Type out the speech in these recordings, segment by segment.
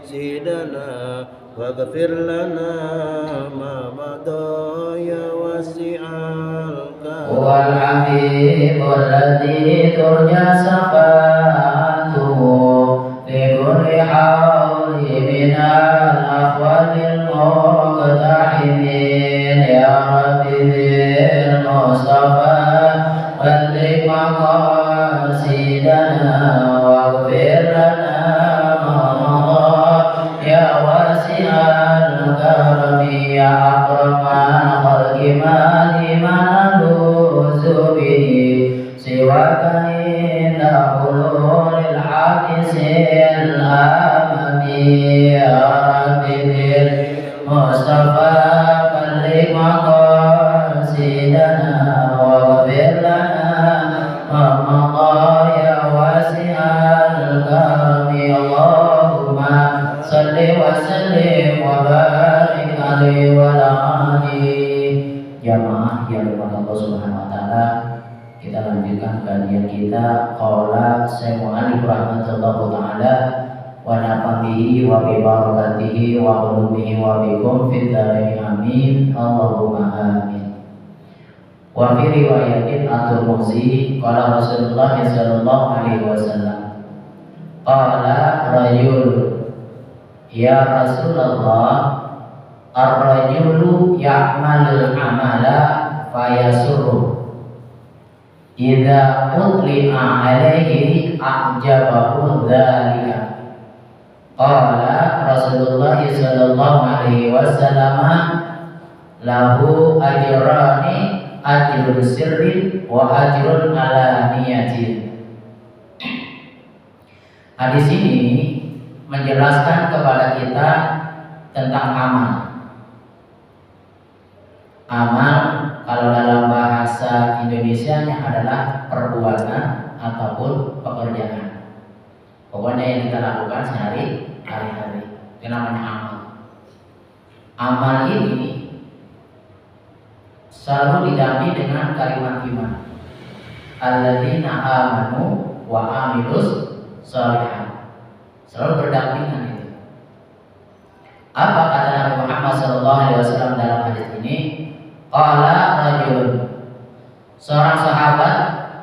زدنا واغفر لنا ما مضى يا واسع الكرم. هو الحبيب الذي ترجى شفاعته لكل حول من الأحوال المقتحمين. يا رب بالمصطفى بلغ مقاصدنا واغفر لنا ما مضى يا واسع الكرم. يا أكرم الخلق ما نلوذ به سواك عند حلول الحادث الأمم. يا رب بالمصطفى بلغ مقاصدنا واغفر لنا ما مضى يا واسع الكرم. اللهم صل وسلم وبارك عليه وعلى آله. Jamaah yang dirahmati Allah Subhanahu wa taala, kita lanjutkan kajian kita qala Syekh Mu'allim rahmatullah taala wa nafa'bihi wa bi barakatihi wa ulumihi wa bikum fid dharain amin Allahumma amin. Wa fi riwayatin at-Tirmidzi qala Rasulullah sallallahu alaihi wasallam qala rajul ya Rasulullah ar-rajulu ya'malul amala fayasurru idza utli'a alaihi a'jabahu dzalika. Qala Rasulullah sallallahu alaihi wasallam lahu ajrani ajrun sirri wa ajrun alaniyati. Hadis ini menjelaskan kepada kita tentang amal. Amal kalau dalam bahasa Indonesianya adalah perbuatan ataupun pekerjaan. Pokoknya yang kita lakukan sehari-hari. Itu namanya amal. Amal ini selalu didampingi dengan kalimat iman. Alladzina amanu wa amilus sholihat. Selalu berdampingan itu. Apa kata Nabi Muhammad SAW dalam hadis ini? Qala rajulun, seorang sahabat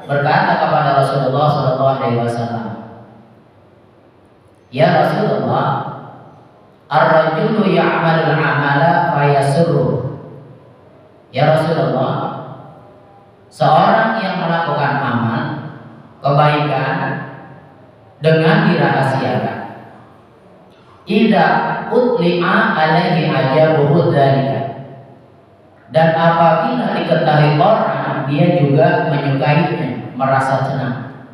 berkata kepada Rasulullah SAW, ya Rasulullah, ar-rajulu ya'malul amala fayasurru. Ya Rasulullah, seorang yang melakukan amal kebaikan dengan dirahasiakan, idza utli'a alaihi ajabuhu dzalika, dan apabila diketahui orang dia juga menyukainya, merasa senang.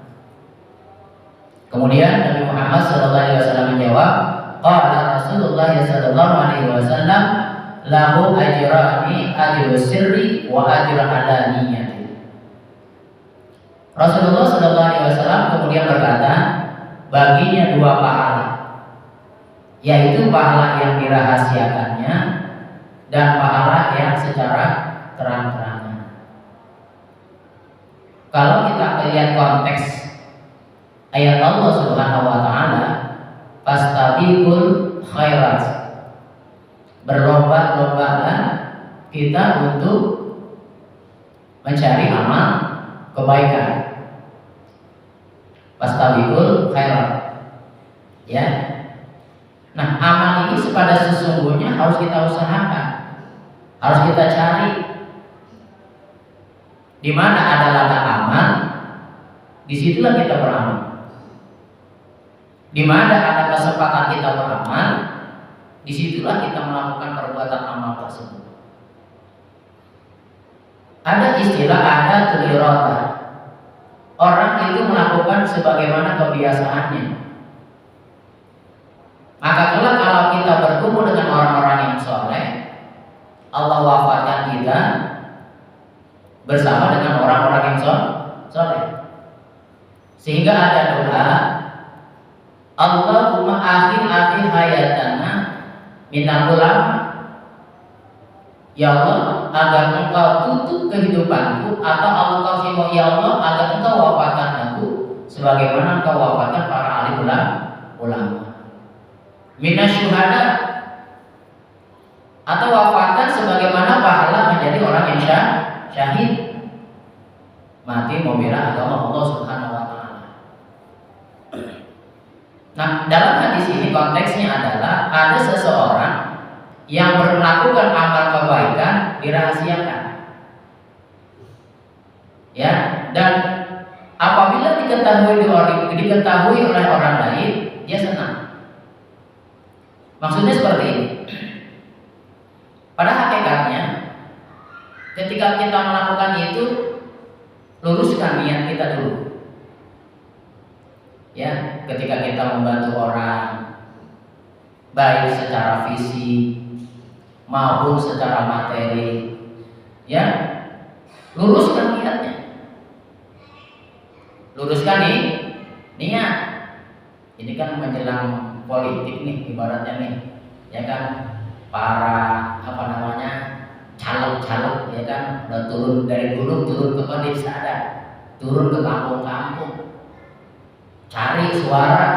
Kemudian Nabi Muhammad SAW menjawab, qala Rasulullah SAW lahu ajrani ajru sirri wa ajru alaniyati. Rasulullah SAW kemudian berkata, baginya dua pahala, yaitu pahala yang dirahasiakannya dan pahala yang secara terang-terangan. Kalau kita lihat konteks ayat Allah Subhanahu wa taala, fastabiqul khairat, berlomba-lombalah kita untuk mencari amal kebaikan. Fastabiqul khairat. Ya. Nah, amal ini pada sesungguhnya harus kita usahakan, harus kita cari. Di mana ada ladang amal, disitulah kita beramal. Di mana ada kesempatan kita beramal, disitulah kita melakukan perbuatan amal tersebut. Ada istilah ada tulirota. Orang itu melakukan sebagaimana kebiasaannya. Maka kelak kalau kita bertemu dengan orang-orang yang soleh, Allah wafatkan kita bersama dengan orang-orang yang soleh. Sehingga ada doa, Allahumma akhir hayatana minal ulama. Ya Allah, agar engkau tutup kehidupanku, atau engkau ya Allah, agar engkau wafatkan aku sebagaimana engkau wafatkan para alim ulama. minasyuhada, atau wafatkan sebagaimana pahala menjadi orang yang syahid, mati membela agama Allah Subhanahu wa taala. Nah, dalam hadis ini konteksnya adalah ada seseorang yang melakukan amal kebaikan dirahasiakan. Ya, dan apabila diketahui oleh orang lain, dia senang. Maksudnya seperti ini. Pada hakikatnya, ketika kita melakukan itu, luruskan niat kita dulu. Ya, ketika kita membantu orang, baik secara fisik maupun secara materi, ya, luruskan niatnya. Luruskan niat. Ini kan menjelang politik nih, ibaratnya nih, ya kan, para caleg-caleg, ya kan, udah turun dari gunung, turun ke pedesaan, turun ke kampung-kampung, cari suara,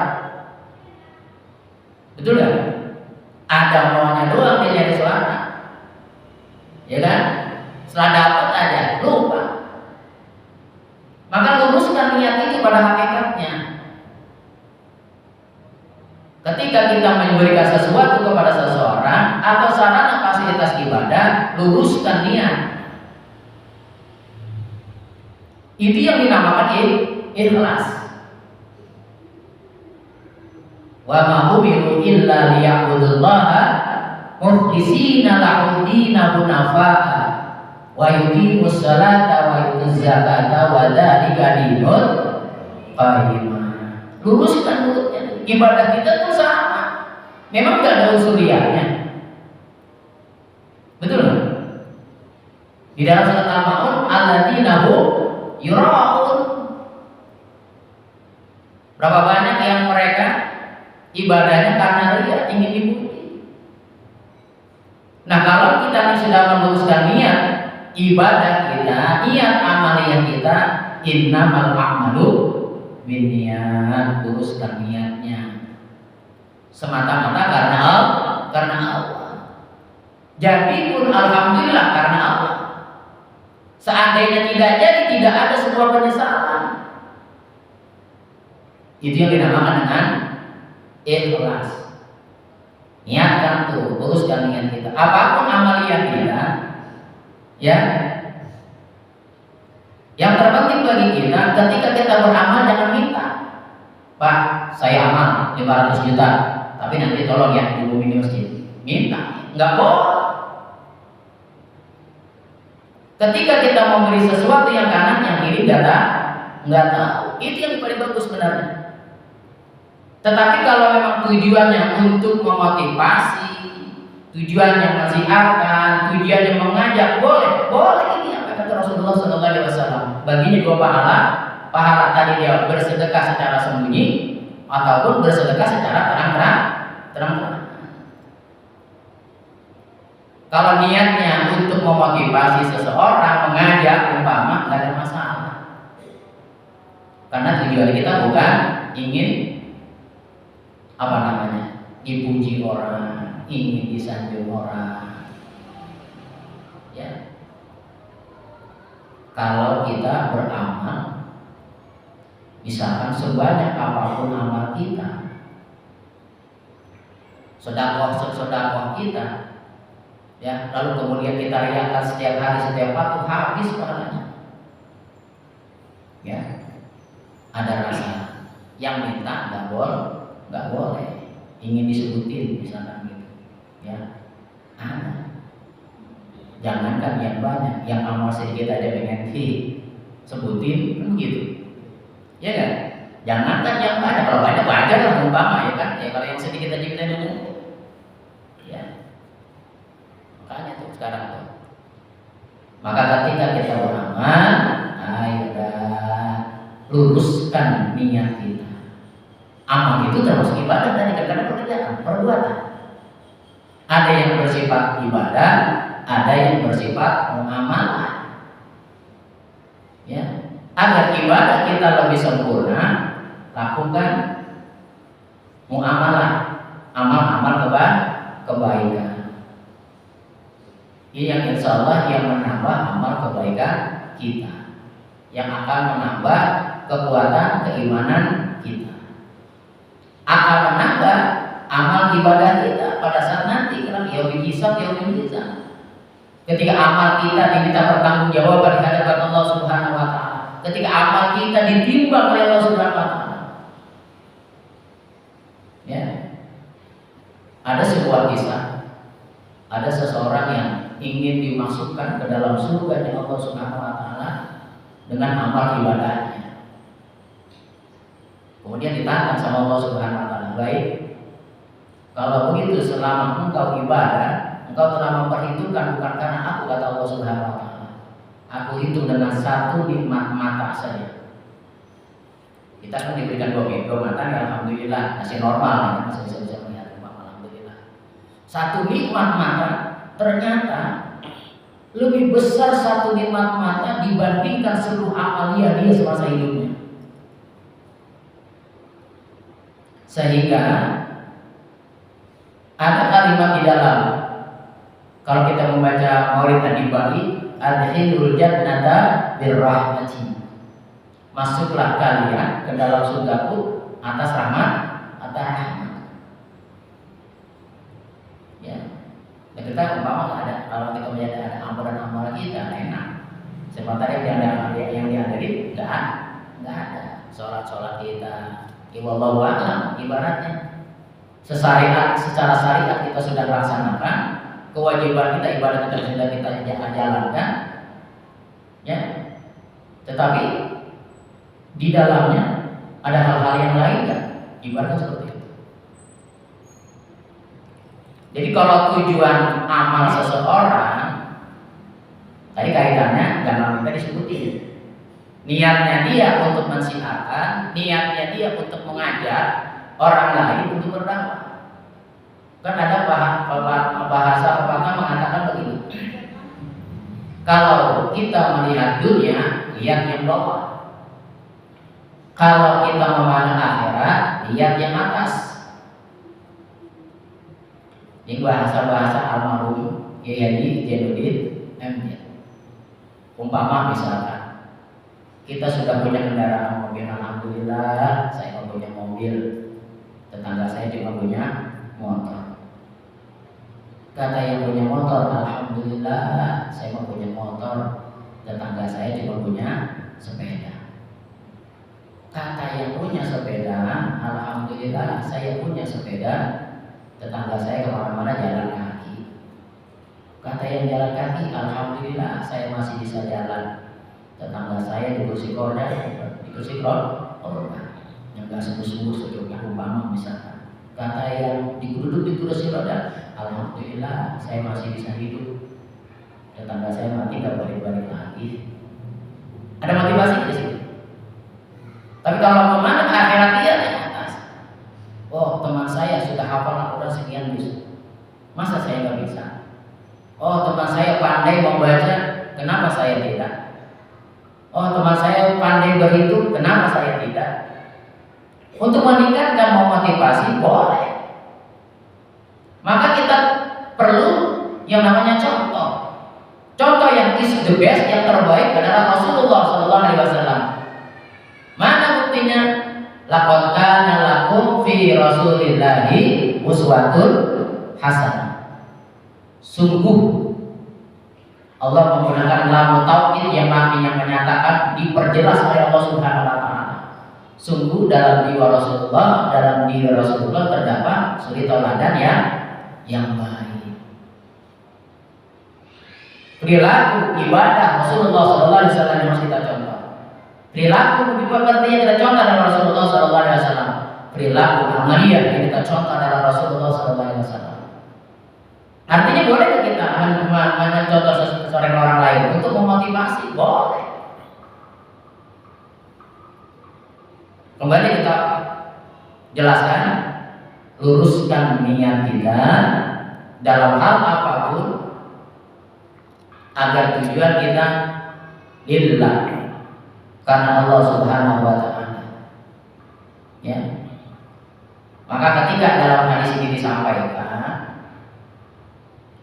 betul kan? Ada maunya doang dia nyari suara, ya kan? Setelah dapat aja lupa. Maka luruskan niat itu pada hakikatnya. Ketika kita memberikan sesuatu kepada seseorang atau sarana fasilitas ibadah, luruskan niat. Itu yang dinamakan ikhlas. Wa ma umiru illa liya'budullaha mukhlishina lahu-d-dina hunafa'a wa yuqimus salata wa yutuz zakata wa dzalika dinul qayyimah. Luruskan mulutnya. Ibadah kita itu sama. Memang enggak ada unsur riaknya. Betul kan? Di dalam surat Al-Maun, alladzina hum yura'un. Berapa banyak yang mereka ibadahnya karena ria, ingin dipuji. Nah, kalau kita sudah meluruskan niat ibadah kita, niat amaliyah kita, innamal a'malu binniyat, luruskan niatnya semata-mata karena Allah. Jadi pun alhamdulillah karena Allah. Seandainya tidak jadi, tidak ada sebuah penyesalan. Itu yang dinamakan dengan ikhlas. Niatkan tuh, luruskan niat kita. Apapun amaliyah kita, ya. Yang terpenting bagi kita, ketika kita beramal jangan minta, Pak, saya amal 500 juta, tapi nanti tolong ya diumumin di masjid. Minta, nggak boleh. Ketika kita memberi sesuatu yang kanan, yang kiri nggak tahu. Itu yang paling bagus sebenarnya. Tetapi kalau memang tujuannya untuk memotivasi, tujuannya mensiarkan, tujuannya mengajak, boleh ini apa kata Rasulullah SAW. Baginya dua pahala tadi dia bersedekah secara sembunyi ataupun bersedekah secara terang-terang. Kalau niatnya untuk memotivasi seseorang, mengajak, umpama, nggak ada masalah. Karena tujuan kita bukan ingin dipuji orang, ingin disanjung orang. Ya. Kalau kita beramal, misalkan sebanyak apapun amal kita, sedekah kita, ya, lalu kemudian kita riakan setiap hari, setiap waktu, habis pahalanya. Ya, ada rasa yang minta nggak boleh, ingin disebutin misalkan gitu, ya, ada. Jangankan yang banyak, yang amal sedikit aja pengen sebutin, kan gitu, ya kan? Jangankan yang banyak, kalau banyak wajar lah umpama, ya kan? Ya kalau yang sedikit aja kita dulu, ya. Makanya tuh sekarang tuh. Maka ketika kita beramal, ayolah luruskan niat kita. Amal itu termasuk ibadah tadi, karena pekerjaan, perbuatan. Ada yang bersifat ibadah, ada yang bersifat muamalah. Ya, agar ibadah kita lebih sempurna, lakukan muamalah, amal kebaikan. Ini yang insya Allah yang menambah amal kebaikan kita, yang akan menambah kekuatan keimanan kita, akan menambah amal ibadah kita pada saat nanti karena yaumil hisab, yaumil mizan. Ketika amal kita diminta pertanggungjawaban di hadapan Allah Subhanahu wa taala, ketika amal kita ditimbang oleh Allah Subhanahu wa taala. Ya. Ada sebuah kisah, ada seseorang yang ingin dimasukkan ke dalam surga Allah Subhanahu wa taala dengan amal ibadahnya. Kemudian ditantang sama Allah Subhanahu wa taala, baik, kalau begitu selama engkau ibadah, engkau telah memperhitungkan bukan karena aku, kata Allah Subhanahu wa taala. Aku hitung dengan satu nikmat mata saja. Kita kan diberikan dua mata, ya alhamdulillah masih normal, masih bisa melihat, alhamdulillah. Satu nikmat mata ternyata lebih besar satu nikmat mata dibandingkan seluruh amalia dia semasa hidupnya. Sehingga ada kalimat di dalam, kalau kita membaca Maulid An-Nabawi, adkhilul jannata birrahmati, masuklah kalian ke dalam surgaku atas rahmat, atas rahmat. Ya, dan kita umpama ada, kalau kita melihat ada amalan-amalan kita enak. Sementara yang dihadiri nggak ada. Sholat kita, wallahu a'lam, ibaratnya secara syariat kita sudah laksanakan, kewajiban kita, ibadah kita sudah kita jalankan, ya. Tetapi di dalamnya ada hal-hal yang lain kan, ibaratnya seperti itu. Jadi kalau tujuan amal seseorang, tadi kaitannya dalam kita disebutin, niatnya dia untuk mensiarkan, niatnya dia untuk mengajak orang lain untuk berdakwah. Kan ada bahasa pepatah mengatakan begini, kalau kita melihat dunia, lihat yang bawah. Kalau kita memandang akhirat, lihat yang atas. Ini bahasa-bahasa almarhum Kiai Haji Jainuddin MZ. Umpama misalkan kita sudah punya kendaraan mobil, alhamdulillah saya punya mobil, tetangga saya juga punya motor. Kata yang punya motor, alhamdulillah saya punya motor, tetangga saya juga punya sepeda. Kata yang punya sepeda, alhamdulillah saya punya sepeda, tetangga saya kemana-mana jalan kaki. Kata yang jalan kaki, alhamdulillah saya masih bisa jalan, tetangga saya di kursi roda, yang nggak sembuh-sembuh sejauhnya umpama misalkan. Kata yang duduk di kursi roda, alhamdulillah saya masih bisa hidup, tetangga saya mati nggak balik-balik lagi. Ada motivasi di situ. Tapi kalau memandang akhirat dia di atas, oh teman saya sudah hafal Al-Quran sekian juz, masa saya nggak bisa? Oh teman saya pandai membaca, kenapa saya tidak? Oh teman saya pandai berhitung, kenapa saya tidak? Untuk meningkatkan memotivasi boleh. Maka kita perlu yang namanya contoh. Contoh yang is the best, yang terbaik adalah Rasulullah SAW. Mana buktinya? Laqad kana lakum fi Rasulillahi uswatun hasanah. Sungguh Allah menggunakan lam taukid yang artinya menyatakan, diperjelas oleh Allah Subhanahu wa taala. Sungguh dalam jiwa Rasulullah, dalam diri Rasulullah terdapat suri tauladan yang baik. Perilaku ibadah Rasulullah sallallahu alaihi wasallam yang harus kita contoh. Perilaku dipengerti yang kita contoh dari Rasulullah sallallahu alaihi wasallam. Perilaku amaliyah yang kita contoh dari Rasulullah sallallahu alaihi wasallam. Artinya boleh kita mencontoh seorang orang lain untuk memotivasi, boleh. Kembali kita jelaskan, luruskan niat kita dalam hal apapun agar tujuan kita lillah, karena Allah Subhanahu wa taala. Ya. Maka ketika dalam hadis ini disampaikan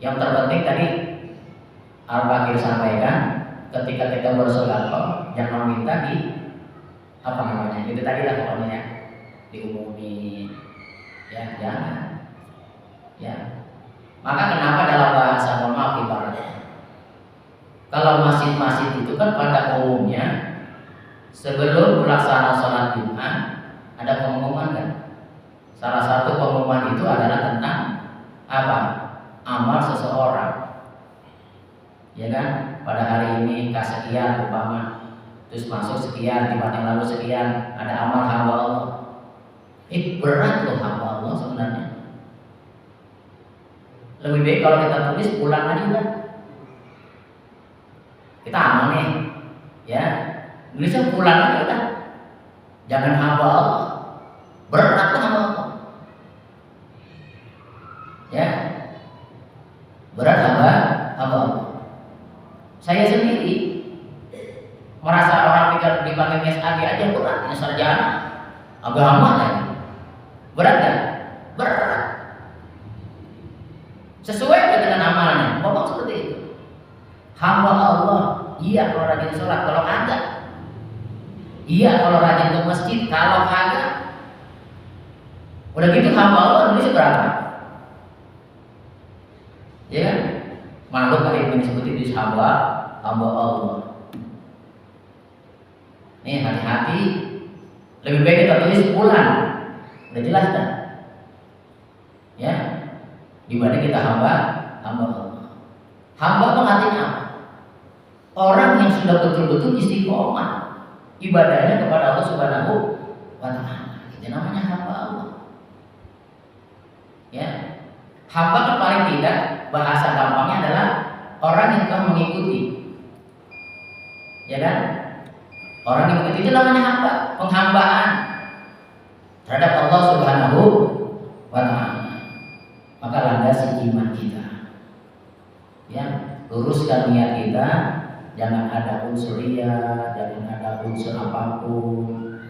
Yang terpenting tadi Al-Fakir sampaikan, ketika kita bersedekah jangan minta di apa namanya, itu tadi lah pokoknya ya, diumumi ya, jangan ya. Maka kenapa dalam bahasa, mohon maaf ibaratnya, kalau masjid-masjid itu kan pada umumnya sebelum pelaksanaan sholat Jumat ada pengumuman kan. Salah satu pengumuman itu adalah tentang apa? Amal seseorang, ya kan? Pada hari ini kesekian umpama, terus masuk sekian, di yang lalu sekian, ada amal hamba Allah. Berat loh hamba Allah sebenarnya. Lebih baik kalau kita tulis pulang aja kan. Kita amal nih, ya. Tulisnya pulang aja kan. Jangan hamba Allah. Berat loh hamba Allah. Ya. Berat hamba Allah. Saya sendiri merasa orang pikir dipanggil SAG aja berat, ini sarjana agama lagi. Berat kan? Berat. Sesuai dengan amalnya. Ngomong seperti itu. Hamba Allah, iya kalau rajin sholat, kalau kagak. Iya kalau rajin ke masjid, kalau kagak. Udah gitu hamba Allah Indonesia berapa? Ya kan? Makhluk hari ini disebutin di hamba Allah. Nih hati-hati, lebih baik kita tulis pulang, udah jelas kan? Ya, dimana kita hamba Allah. Hamba itu artinya apa? Orang yang sudah betul-betul istiqomah ibadahnya kepada Allah Subhanahu wa Ta'ala, itu namanya hamba Allah. Ya, hamba kan paling tidak bahasa gampangnya adalah orang yang telah mengikuti, ya kan? Orang yang mengikuti itu namanya hamba, penghambaan terhadap Allah Subhanahu wa Ta'ala. Maka landasi iman kita, ya, luruskan niat kita, jangan ada unsur ria, jangan ada unsur apapun.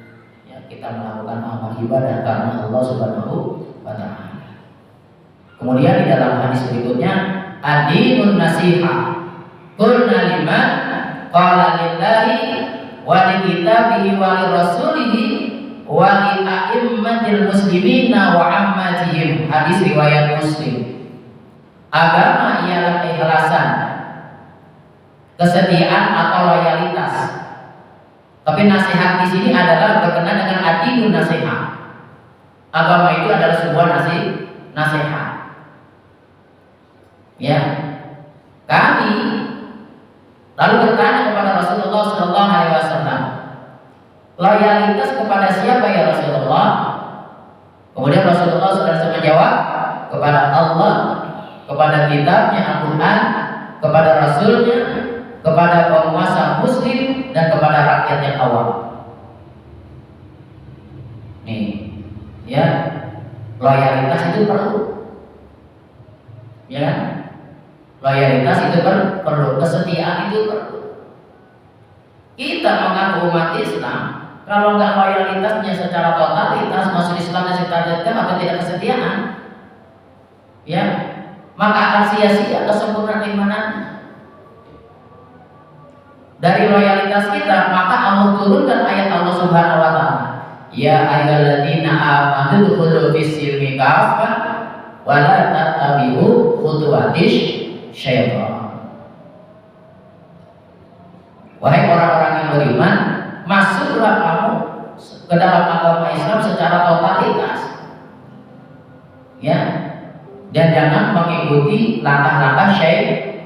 Ya, kita melakukan amal ibadah karena Allah Subhanahu wa Ta'ala. Kemudian di dalam hadis berikutnya, ad-dinun nasihah. Qulna liman? Qala lillahi wa li kitabihi wa li rasulihi wa li a'immatil muslimina wa ammatihim. Hadis riwayat Muslim. Agama ialah keikhlasan, kesetiaan atau loyalitas. Tapi nasihat di sini adalah berkenaan dengan ad-dinun nasihat. Agama itu adalah sebuah nasihat. Ya, kami lalu bertanya kepada Rasulullah Sallallahu Alaihi Wasallam, loyalitas kepada siapa ya Rasulullah? Kemudian Rasulullah SAW menjawab, kepada Allah, kepada kitabnya Al-Quran, kepada Rasulnya, kepada penguasa Muslim, dan kepada rakyat yang awam. Nih, ya, loyalitas itu perlu, ya kan? Loyalitas itu perlu, kesetiaan itu perlu. Kita mengaku umat Islam, kalau nggak loyalitasnya secara totalitas, masuk Islam dan secara atau tidak kesetiaan, ya, maka akan sia-sia kesempurnaan imanannya. Dari loyalitas kita, maka Allah turunkan ayat Allah Subhanahu wa Ta'ala, ya ayyuhalladzina amanu udkhulu fis-silmi kaffah wa la tattabi'u khutuwatish syaitan. Wahai orang-orang yang beriman, masuklah kamu ke dalam agama Islam secara totalitas, ya, dan jangan mengikuti langkah-langkah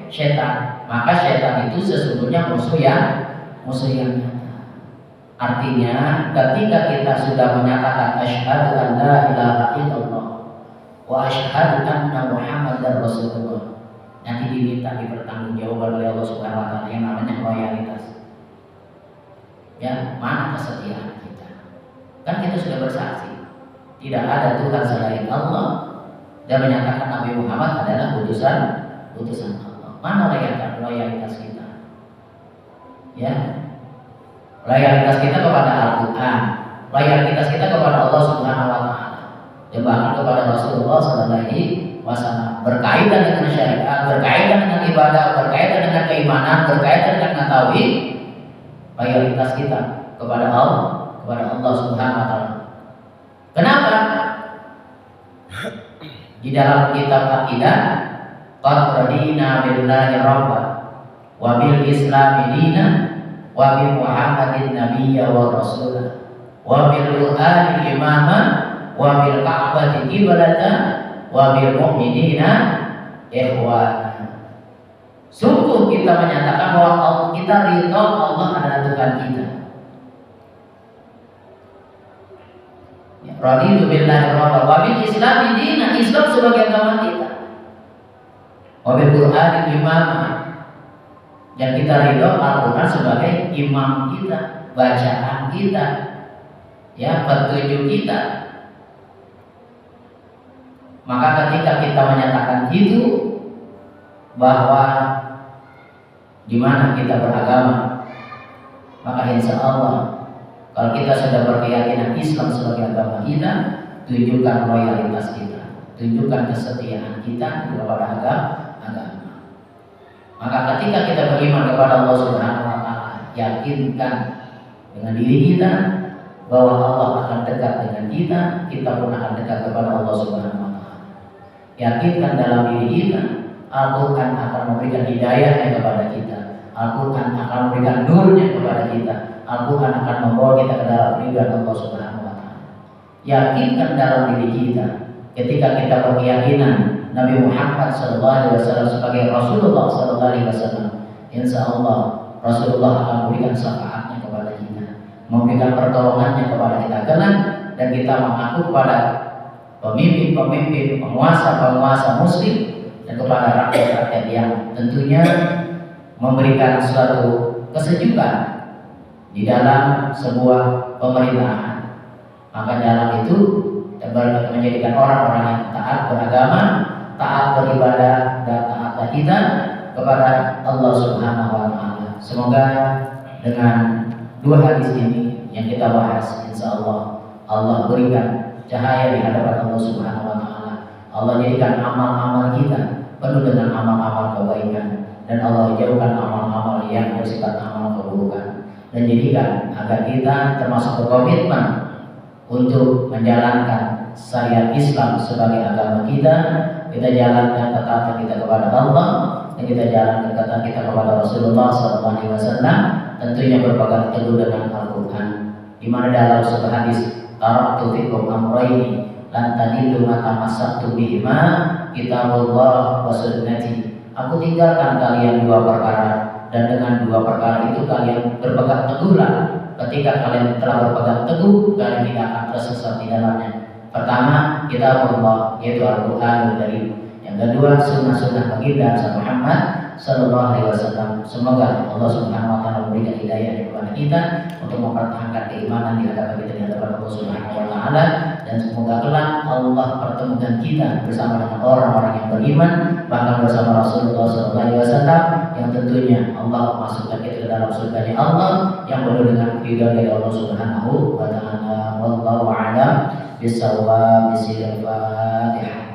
syaitan. Maka syaitan itu sesungguhnya musuh yang nyata. Artinya, ketika kita sudah menyatakan asyhadu an la ilaha illallah wa asyhadu anna Muhammadar Rasulullah, nanti diminta dipertanggungjawabkan oleh Allah Subhanahu wa Ta'ala yang namanya loyalitas. Ya, mana kesetiaan kita? Kan kita sudah bersaksi tidak ada Tuhan selain Allah dan menyatakan Nabi Muhammad adalah utusan Allah. Mana loyalitas kita? Ya, loyalitas kita kepada Al-Quran, loyalitas kita kepada Allah Subhanahu wa Ta'ala. Bahkan kepada Rasulullah Sallallahu Alaihi Wasallam, berkaitan dengan syariat, berkaitan dengan ibadah, berkaitan dengan keimanan, berkaitan dengan tauhid, loyalitas kita kepada Allah Subhanahu Wa Taala. Kenapa? Di dalam kitab akidah, qad radina billahi rabba wa bil islami dina wa bi muhammadin nabiyya wa rasulah wa bil qur'ani imama wa bil ka'bati qiblatan wa bil mu'minina ikhwana. Sungguh kita menyatakan bahwa kita ridho Allah adalah Tuhan kita. Raditu billahi rabba wa bil islami dina, Islam sebagai agama kita. Wa bil qur'ani imama, dan kita ridho Al-Quran sebagai imam kita, bacaan kita, ya, petunjuk kita. Maka ketika kita menyatakan itu, bahwa di mana kita beragama, maka insya Allah kalau kita sudah berkeyakinan Islam sebagai agama kita, tunjukkan loyalitas kita, tunjukkan kesetiaan kita kepada agama. Maka ketika kita beriman kepada Allah Subhanahu Wa Taala, yakinkan dengan diri kita bahwa Allah akan dekat dengan kita pun akan dekat kepada Allah Subhanahu Wa Taala. Yakinkan dalam diri kita, Al-Quran akan memberikan hidayahnya kepada kita, Al-Quran akan memberikan nurnya kepada kita, Al-Quran akan membawa kita ke dalam ridha Allah Subhanahu Wa Taala. Yakinkan dalam diri kita, ketika kita berkeyakinan Nabi Muhammad SAW sebagai Rasulullah SAW, insya Allah Rasulullah akan memberikan syafaatnya kepada kita, memberikan pertolongannya kepada kita kelak, dan kita mengaku kepada pemimpin-pemimpin, penguasa-penguasa muslim, dan kepada rakyat-rakyat yang tentunya memberikan suatu kesejukan di dalam sebuah pemerintahan. Maka dalam itu kita menjadikan orang-orang yang taat beragama, taat beribadah, dan taatlah kita kepada Allah Subhanahu Wa Taala. Semoga dengan dua hadis ini yang kita bahas, insya Allah Allah berikan cahaya di hadapan Allah Subhanahu Wa Taala. Allah jadikan amal-amal kita penuh dengan amal-amal kebaikan, dan Allah jauhkan amal-amal yang bersifat amal keburukan, dan jadikan agar kita termasuk berkomitmen untuk menjalankan syariat Islam sebagai agama kita. Kita jalankan ketaatan kita kepada Allah, dan kita jalankan ketaatan kita kepada Rasulullah SAW, tentunya berpegang teguh dengan Al-Quran, di mana dalam sebuah hadis, taraktu fikum amrayni lan tadillu ma tamassaktu bihima kitabullah wa sunnati. Aku tinggalkan kalian dua perkara, dan dengan dua perkara itu kalian berpegang teguhlah. Ketika kalian telah berpegang teguh, kalian tidak akan tersesat di dalamnya. Pertama, kitabullah, yaitu Al-Quran dari. Yang kedua, sunnah-sunnah baginda Muhammad Sallallahu Alaihi Wasallam. Semoga Allah Subhanahu Wa Taala memberikan hidayah kepada kita untuk mempertahankan keimanan di hadapan kita, di hadapan Allah Subhanahu Wa Taala, dan semoga kelak Allah pertemukan kita bersama dengan orang-orang yang beriman, bahkan bersama Rasulullah Sallallahu Alaihi Wasallam, yang tentunya Allah masukkan kita ke dalam surganya Allah yang penuh dengan ridha dari Allah Subhanahu Wa Taala. Wallahu a'lam bishawab. Bismillahirrahmanirrahim.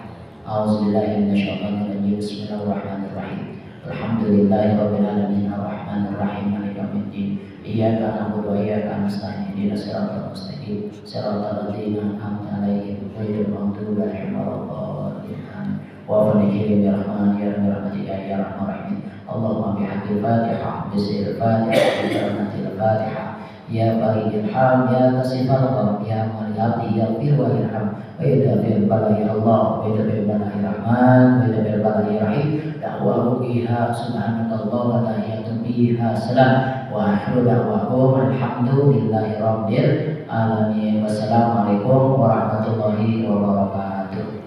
A'udzubillahi minasyaitonir rajim. Bismillahirrahmanirrahim. Alhamdulillahirabbil alamin arrahmanir rahim maliki yaumiddin. Iyyaka na'budu wa iyyaka nasta'in. Ihdinas siratal mustaqim. Siratal ladzina an'amta 'alaihim ghairil maghdubi 'alaihim waladdallin. Wa fadhilil rahman ya rahmatika ya arhamar rahimin. Allahumma bihaqqil Fatihah bismil Fatihah bi rahmatil Fatihah. Ya Baridil Ham, Ya Kasifal Gham, Ya Maliyati, Ya Fir wa Irham, Wa Yudafir Bala Ya Allah, Wa Yudafir Bala Ya Rahman, Wa Yudafir Bala Ya Rahim. Da'wahu biha subhanakallah wa tahiyyatu biha salam. Wa akhiru da'wahum alhamdulillahi rabbil alamin. Wassalamualaikum warahmatullahi wabarakatuh.